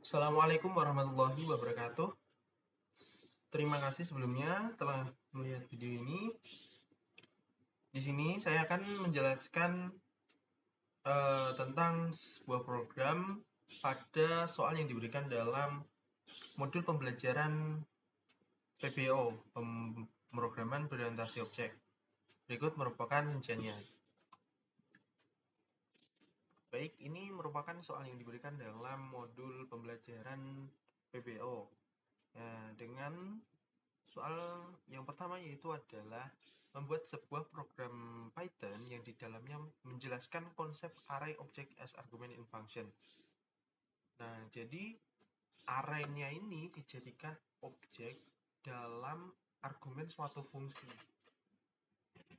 Assalamualaikum warahmatullahi wabarakatuh. Terima kasih sebelumnya telah melihat video ini. Di sini saya akan menjelaskan tentang sebuah program pada soal yang diberikan dalam modul pembelajaran PBO, pemrograman berorientasi objek. Berikut merupakan rinciannya. Baik, ini merupakan soal yang diberikan dalam modul pembelajaran PBO. Nah, dengan soal yang pertama yaitu adalah membuat sebuah program Python yang di dalamnya menjelaskan konsep array object as argument in function. Nah, jadi array-nya ini dijadikan objek dalam argumen suatu fungsi.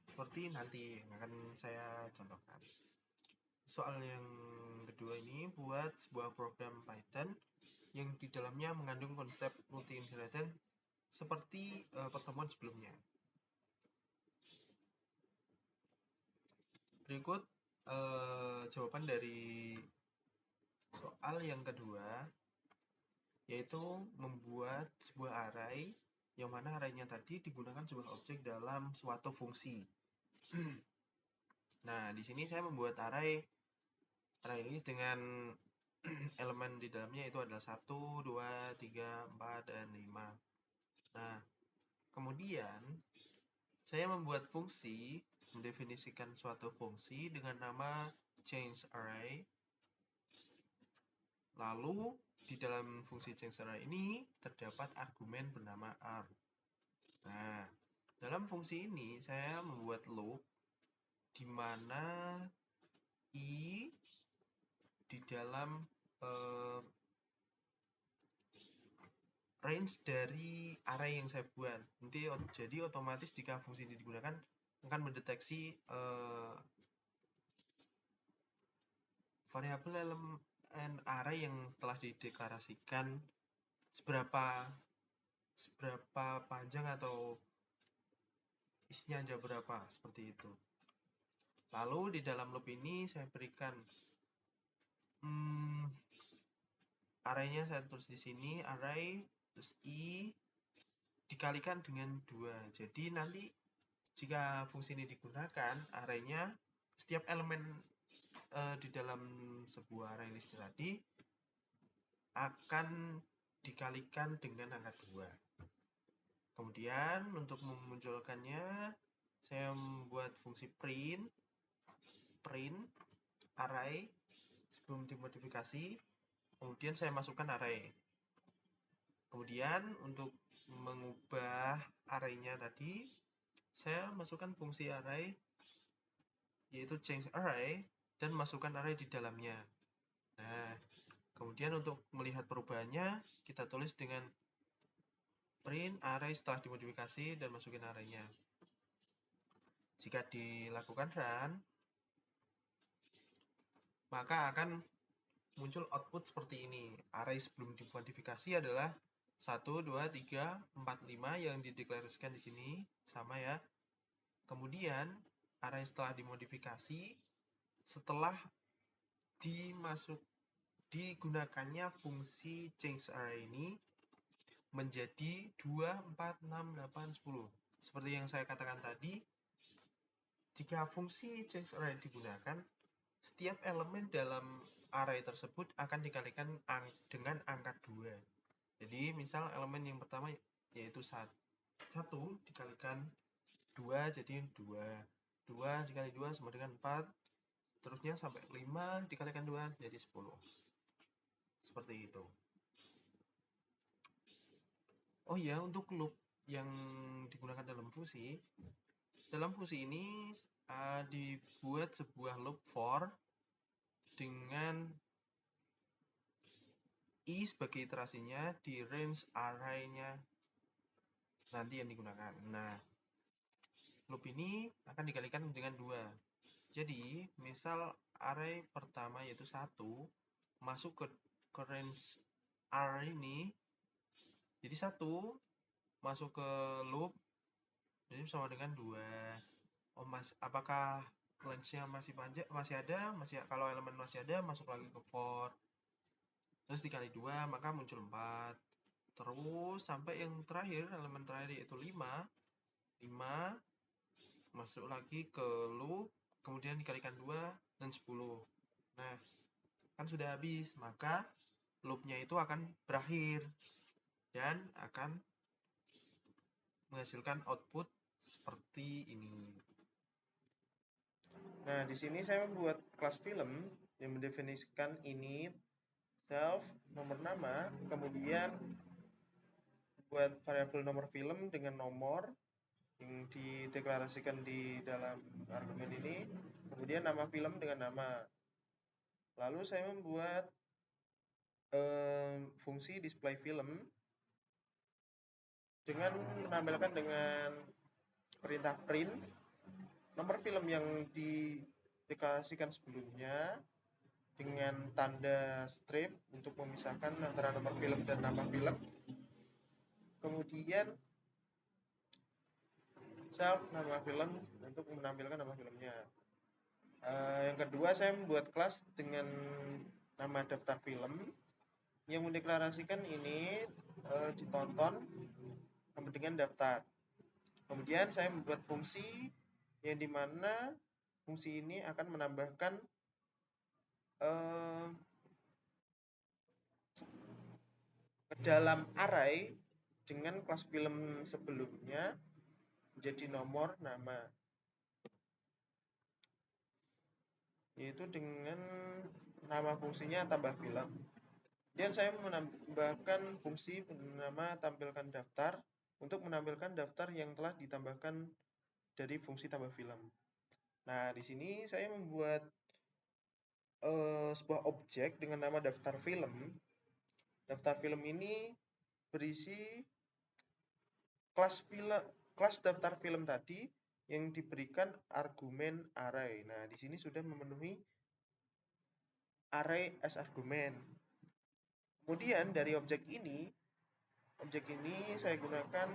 Seperti nanti yang akan saya contohkan. Soal yang kedua ini buat sebuah program Python yang di dalamnya mengandung konsep multi-inheritance seperti pertemuan sebelumnya. Berikut jawaban dari soal yang kedua, yaitu membuat sebuah array yang mana array-nya tadi digunakan sebuah objek dalam suatu fungsi. Nah, di sini saya membuat array ini dengan elemen di dalamnya itu adalah 1, 2, 3, 4, dan 5. Nah, kemudian saya membuat fungsi, mendefinisikan suatu fungsi dengan nama change array. Lalu di dalam fungsi change array ini terdapat argumen bernama r. Nah, dalam fungsi ini saya membuat loop di mana i di dalam range dari array yang saya buat. Nanti jadi otomatis jika fungsi ini digunakan akan mendeteksi variabel elemen array yang telah dideklarasikan seberapa panjang atau isinya ada berapa, seperti itu. Lalu di dalam loop ini saya berikan array-nya saya tulis di sini, array terus i dikalikan dengan 2. Jadi nanti jika fungsi ini digunakan, array-nya setiap elemen di dalam sebuah array list tadi akan dikalikan dengan angka 2. Kemudian untuk memunculkannya saya membuat fungsi print array sebelum dimodifikasi, kemudian saya masukkan array. Kemudian untuk mengubah array-nya tadi, saya masukkan fungsi array yaitu change array dan masukkan array di dalamnya. Nah, kemudian untuk melihat perubahannya kita tulis dengan print array setelah dimodifikasi dan masukin array-nya. Jika dilakukan run, maka akan muncul output seperti ini. Array sebelum dimodifikasi adalah 1, 2, 3, 4, 5 yang dideklarasikan di sini, sama ya. Kemudian array setelah dimodifikasi, setelah digunakannya fungsi change array ini menjadi 2, 4, 6, 8, 10. Seperti yang saya katakan tadi, jika fungsi change array digunakan, setiap elemen dalam array tersebut akan dikalikan dengan angka 2. Jadi misal elemen yang pertama yaitu 1 dikalikan 2 jadi 2. 2 dikali 2 sama dengan 4. Terusnya sampai 5 dikalikan 2 jadi 10. Seperti itu. Oh iya, untuk loop yang digunakan dalam fungsi ini dibuat sebuah loop for dengan i sebagai iterasinya di range array-nya nanti yang digunakan. Nah, loop ini akan dikalikan dengan 2. Jadi, misal array pertama yaitu 1 masuk ke range array ini, jadi 1 masuk ke loop jadi sama dengan 2. Apakah length-nya masih panjang? Masih ada? Kalau elemen masih ada, masuk lagi ke for. terus dikali 2 maka muncul 4. Terus sampai yang terakhir, elemen terakhir yaitu 5 masuk lagi ke loop, kemudian dikalikan 2 dan 10. Nah, kan sudah habis, maka loopnya itu akan berakhir dan akan menghasilkan output seperti ini. Nah, di sini saya membuat kelas film yang mendefinisikan init, self, nomor nama, kemudian buat variabel nomor film dengan nomor yang dideklarasikan di dalam argumen ini, kemudian nama film dengan nama. Lalu saya membuat fungsi display film dengan menampilkan dengan perintah print nomor film yang dideklarasikan sebelumnya dengan tanda strip untuk memisahkan antara nomor film dan nama film. Kemudian self nama film untuk menampilkan nama filmnya. Yang kedua, saya membuat kelas dengan nama daftar film yang mendeklarasikan ini ditonton dengan daftar. Kemudian saya membuat fungsi yang dimana fungsi ini akan menambahkan ke dalam array dengan kelas film sebelumnya menjadi nomor nama, yaitu dengan nama fungsinya tambah film. Kemudian saya menambahkan fungsi bernama tampilkan daftar untuk menampilkan daftar yang telah ditambahkan dari fungsi tambah film. Nah, di sini saya membuat sebuah objek dengan nama daftar film. Daftar film ini berisi kelas daftar film tadi yang diberikan argumen array. Nah, di sini sudah memenuhi array as argumen. Kemudian dari objek ini saya gunakan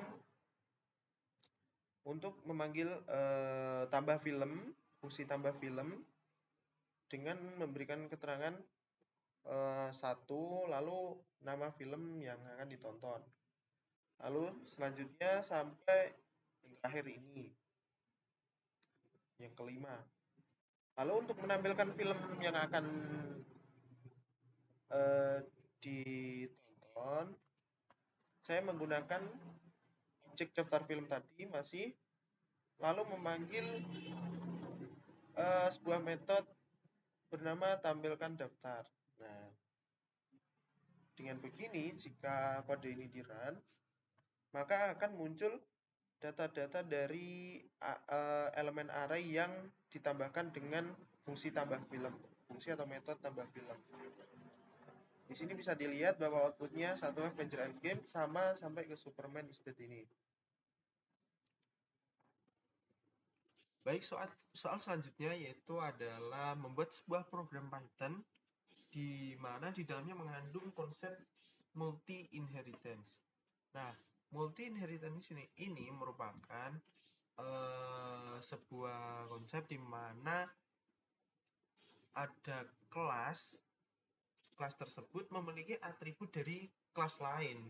untuk memanggil tambah film, fungsi tambah film dengan memberikan keterangan 1 lalu nama film yang akan ditonton. Lalu selanjutnya sampai yang terakhir ini, yang kelima. Lalu untuk menampilkan film yang akan ditonton, saya menggunakan objek daftar film tadi masih, lalu memanggil sebuah metode bernama tampilkan daftar. Nah, dengan begini jika kode ini di run, maka akan muncul data-data dari elemen array yang ditambahkan dengan fungsi tambah film, fungsi atau metode tambah film. Di sini bisa dilihat bahwa outputnya 1 Avenger Endgame sama sampai ke Superman is Dead ini. Baik, soal selanjutnya yaitu adalah membuat sebuah program Python di mana di dalamnya mengandung konsep multi inheritance. Nah, multi inheritance ini merupakan sebuah konsep di mana ada kelas tersebut memiliki atribut dari kelas lain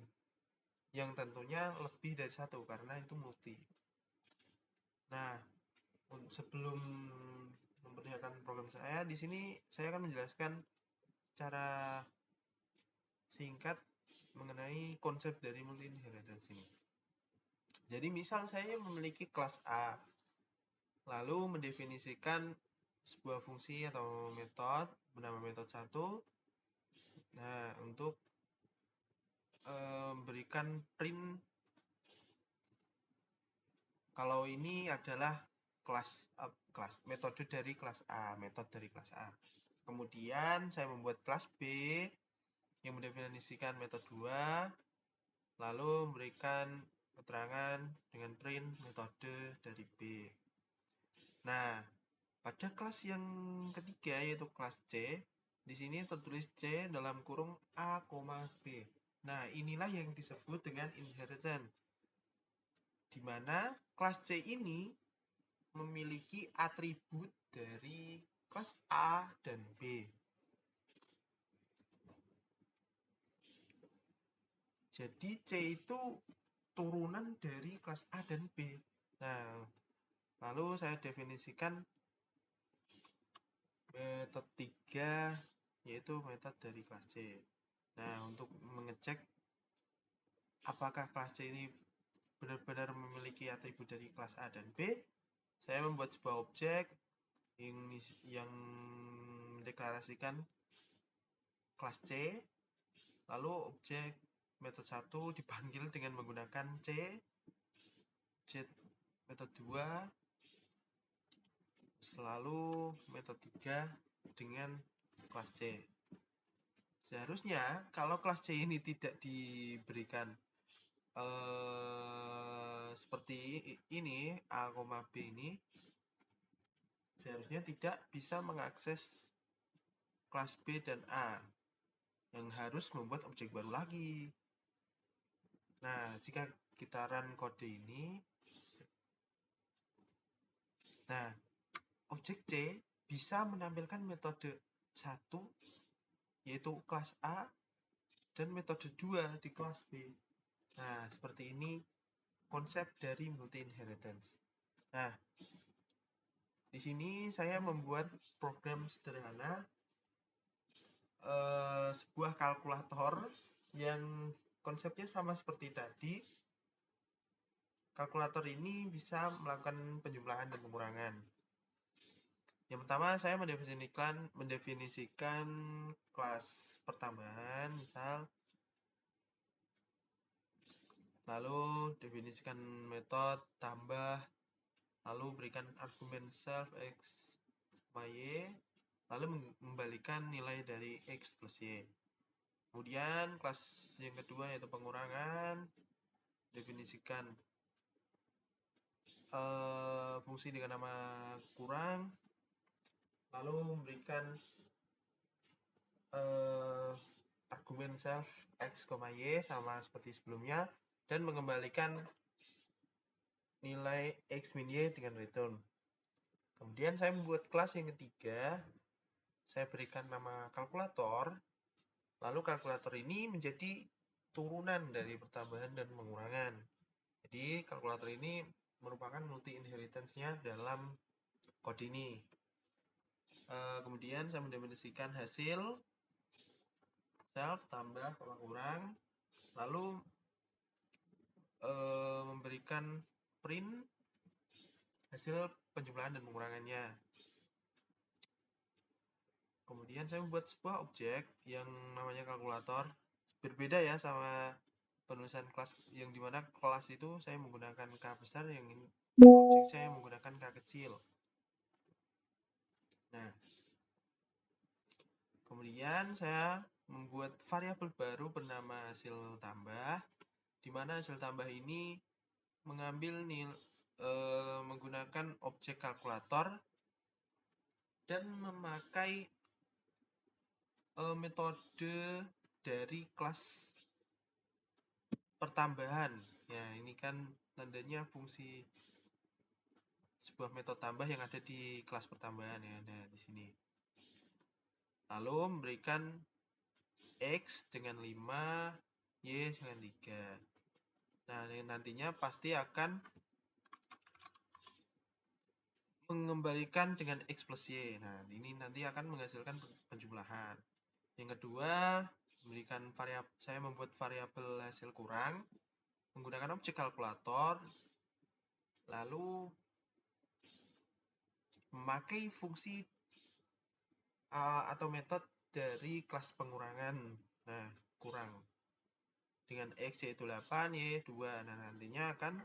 yang tentunya lebih dari satu karena itu multi. Nah, sebelum memperlihatkan program saya, di sini saya akan menjelaskan secara singkat mengenai konsep dari multi inheritance ini. Jadi misal saya memiliki kelas A, lalu mendefinisikan sebuah fungsi atau metode bernama metode 1. Nah, untuk memberikan print kalau ini adalah metode dari kelas A, Kemudian saya membuat kelas B yang mendefinisikan metode 2, lalu memberikan keterangan dengan print metode dari B. Nah, pada kelas yang ketiga yaitu kelas C, di sini tertulis C dalam kurung A, B. Nah, inilah yang disebut dengan inheritance, di mana kelas C ini memiliki atribut dari kelas A dan B. Jadi C itu turunan dari kelas A dan B. Nah, lalu saya definisikan metode 3, yaitu metode dari kelas C. Nah, untuk mengecek apakah kelas C ini benar-benar memiliki atribut dari kelas A dan B, saya membuat sebuah objek yang mendeklarasikan kelas C, lalu objek metode 1 dipanggil dengan menggunakan C, objek metode 2, selalu metode 3 dengan kelas C. Seharusnya kalau kelas C ini tidak diberikan seperti ini, A, B ini, seharusnya tidak bisa mengakses kelas B dan A, yang harus membuat objek baru lagi. Nah, jika kita run kode ini, nah, objek C bisa menampilkan metode 1, yaitu kelas A, dan metode 2 di kelas B. Nah, seperti ini konsep dari multi-inheritance. Nah, di sini saya membuat program sederhana, sebuah kalkulator yang konsepnya sama seperti tadi. Kalkulator ini bisa melakukan penjumlahan dan pengurangan. Yang pertama, saya mendefinisikan kelas pertambahan, misal, lalu definisikan metode tambah, lalu berikan argumen self x, y, lalu mengembalikan nilai dari x plus y. Kemudian kelas yang kedua yaitu pengurangan, definisikan fungsi dengan nama kurang, lalu memberikan argumen self x, y sama seperti sebelumnya, dan mengembalikan nilai x min y dengan return. Kemudian saya membuat kelas yang ketiga, saya berikan nama kalkulator, lalu kalkulator ini menjadi turunan dari pertambahan dan pengurangan. Jadi kalkulator ini merupakan multi inheritance-nya dalam kode ini. Kemudian saya mendefinisikan hasil self tambah kurang, lalu memberikan print hasil penjumlahan dan pengurangannya. Kemudian saya membuat sebuah objek yang namanya kalkulator. Berbeda ya sama penulisan kelas, yang dimana kelas itu saya menggunakan K besar, yang objek saya menggunakan K kecil. Nah, kemudian saya membuat variabel baru bernama hasil tambah, di mana hasil tambah ini mengambil menggunakan objek kalkulator dan memakai metode dari kelas pertambahan. Ya, ini kan tandanya fungsi sebuah metode tambah yang ada di kelas pertambahan ya. Nah, di sini. Lalu memberikan x dengan 5, y dengan 3. Nah, nantinya pasti akan mengembalikan dengan x plus y. Nah, ini nanti akan menghasilkan penjumlahan. Yang kedua, saya membuat variabel hasil kurang menggunakan objek kalkulator, lalu memakai fungsi atau metode dari kelas pengurangan. Nah, kurang dengan x yaitu 8, y 2. Nah, nantinya akan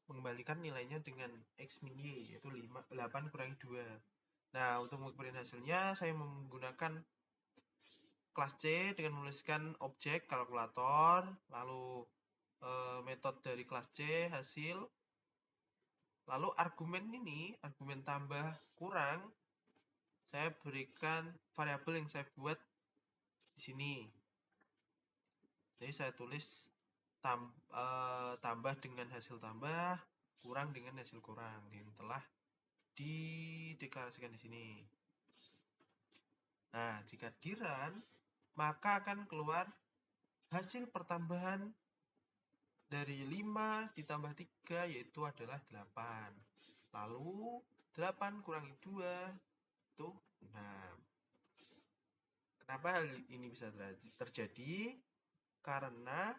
mengembalikan nilainya dengan x min y yaitu 8 kurangi 2. Nah, untuk mengumpulkan hasilnya saya menggunakan kelas C dengan menuliskan objek kalkulator, lalu metode dari kelas C hasil, lalu argumen tambah kurang, saya berikan variabel yang saya buat di sini. Jadi saya tulis tambah dengan hasil tambah, kurang dengan hasil kurang, yang telah dideklarasikan di sini. Nah, jika di run, maka akan keluar hasil pertambahan dari 5 ditambah 3 yaitu adalah 8. Lalu 8 kurangi 2 itu 6. Kenapa hal ini bisa terjadi? Karena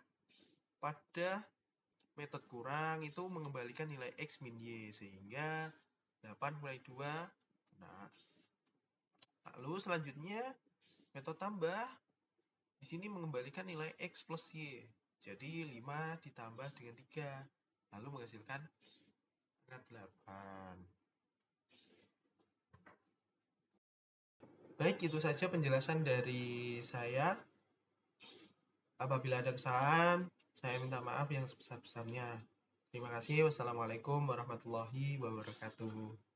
pada metode kurang itu mengembalikan nilai X min Y, sehingga 8 kurangi 2, 6. Lalu selanjutnya metode tambah di sini mengembalikan nilai X plus Y. Jadi 5 ditambah dengan 3, lalu menghasilkan angka 8. Baik, itu saja penjelasan dari saya. Apabila ada kesalahan, saya minta maaf yang sebesar-besarnya. Terima kasih. Wassalamualaikum warahmatullahi wabarakatuh.